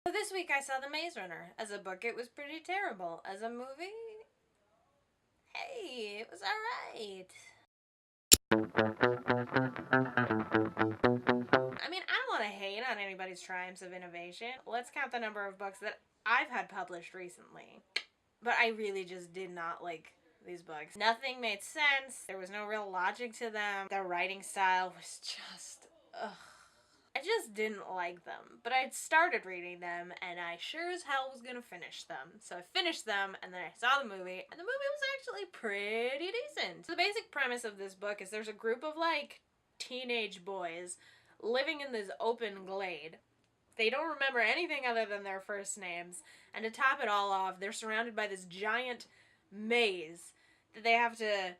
So this week I saw The Maze Runner. As a book, it was pretty terrible. As a movie, hey, it was alright. I mean, I don't want to hate on anybody's triumphs of innovation. Let's count the number of books that I've had published recently. But I really just did not like these books. Nothing made sense. There was no real logic to them. The writing style was just, ugh. I just didn't like them, but I'd started reading them, and I sure as hell was gonna finish them. So I finished them, and then I saw the movie, and the movie was actually pretty decent. So the basic premise of this book is there's a group of, like, teenage boys living in this open glade. They don't remember anything other than their first names, and to top it all off, they're surrounded by this giant maze that they have to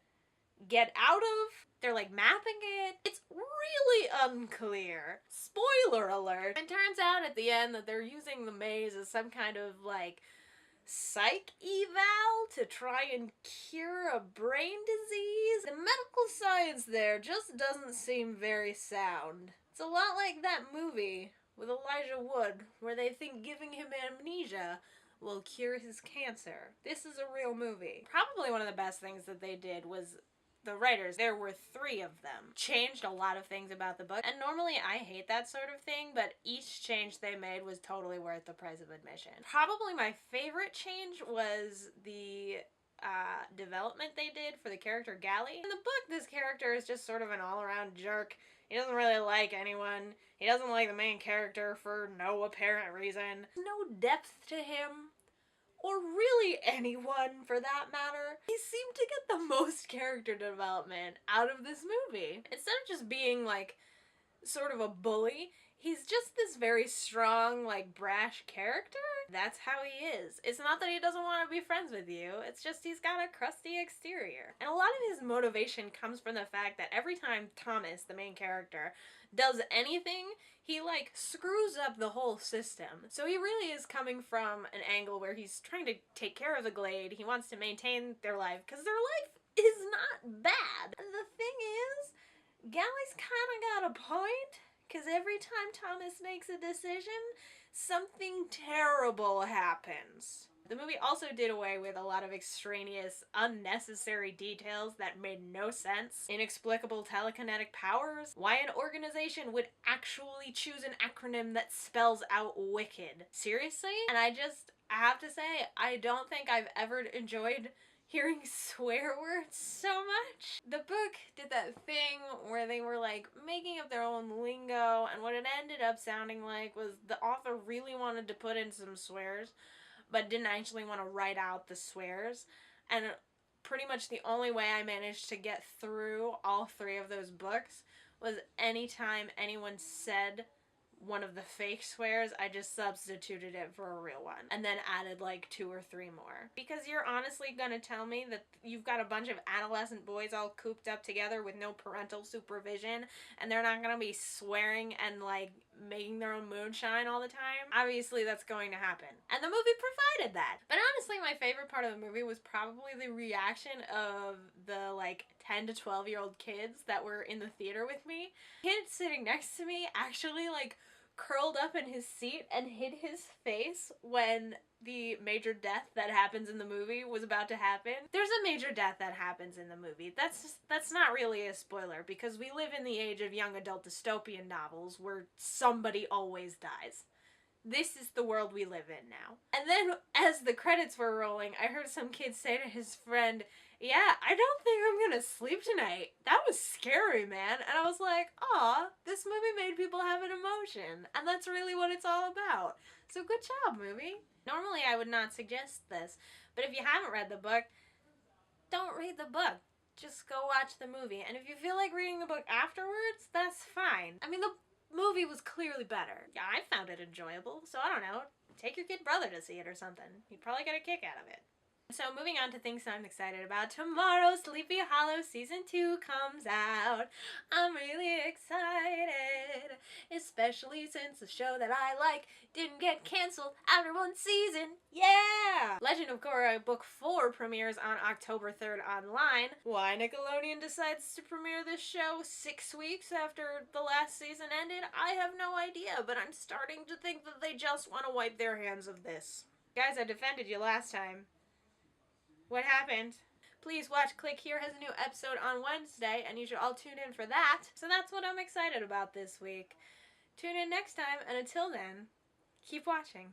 get out of. They're like mapping it. It's really unclear. Spoiler alert. It turns out at the end that they're using the maze as some kind of like psych eval to try and cure a brain disease. The medical science there just doesn't seem very sound. It's a lot like that movie with Elijah Wood where they think giving him amnesia will cure his cancer. This is a real movie. Probably one of the best things that they did was the writers, there were 3 of them, changed a lot of things about the book. And normally I hate that sort of thing, but each change they made was totally worth the price of admission. Probably my favorite change was the development they did for the character Gally. In the book, this character is just sort of an all-around jerk. He doesn't really like anyone. He doesn't like the main character for no apparent reason. No depth to him. Or really anyone, for that matter. He seemed to get the most character development out of this movie. Instead of just being, like, sort of a bully, he's just this very strong, like, brash character. That's how he is. It's not that he doesn't want to be friends with you, it's just he's got a crusty exterior. And a lot of his motivation comes from the fact that every time Thomas, the main character, does anything, he like screws up the whole system. So he really is coming from an angle where he's trying to take care of the glade. He wants to maintain their life because their life is not bad. The thing is, Gally's kind of got a point, because every time Thomas makes a decision, something terrible happens. The movie also did away with a lot of extraneous, unnecessary details that made no sense. Inexplicable telekinetic powers. Why an organization would actually choose an acronym that spells out wicked. Seriously? And I have to say, I don't think I've ever enjoyed hearing swear words so much. The book did that thing where they were like making up their own lingo, and what it ended up sounding like was the author really wanted to put in some swears but didn't actually want to write out the swears. And pretty much the only way I managed to get through all 3 of those books was anytime anyone said one of the fake swears, I just substituted it for a real one and then added like 2 or 3 more. Because you're honestly gonna tell me that you've got a bunch of adolescent boys all cooped up together with no parental supervision and they're not gonna be swearing and like making their own moonshine all the time? Obviously that's going to happen. And the movie provided that. But honestly, my favorite part of the movie was probably the reaction of the like 10 to 12-year-old kids that were in the theater with me. The kid sitting next to me actually like curled up in his seat and hid his face when the major death that happens in the movie was about to happen. There's a major death that happens in the movie. That's not really a spoiler because we live in the age of young adult dystopian novels where somebody always dies. This is the world we live in now. And then as the credits were rolling, I heard some kid say to his friend, "Yeah, I don't think I'm gonna sleep tonight. That was scary, man." And I was like, aw, this movie made people have an emotion. And that's really what it's all about. So good job, movie. Normally I would not suggest this, but if you haven't read the book, don't read the book. Just go watch the movie. And if you feel like reading the book afterwards, that's fine. I mean, the movie was clearly better. Yeah, I found it enjoyable, so I don't know. Take your kid brother to see it or something. He'd probably get a kick out of it. So moving on to things I'm excited about. Tomorrow, Sleepy Hollow Season 2 comes out. I'm really excited, especially since the show that I like didn't get canceled after one season. Yeah! Legend of Korra Book 4 premieres on October 3rd online. Why Nickelodeon decides to premiere this show 6 weeks after the last season ended, I have no idea, but I'm starting to think that they just want to wipe their hands of this. Guys, I defended you last time. What happened? Please watch Click Here has a new episode on Wednesday, and you should all tune in for that. So that's what I'm excited about this week. Tune in next time, and until then, keep watching.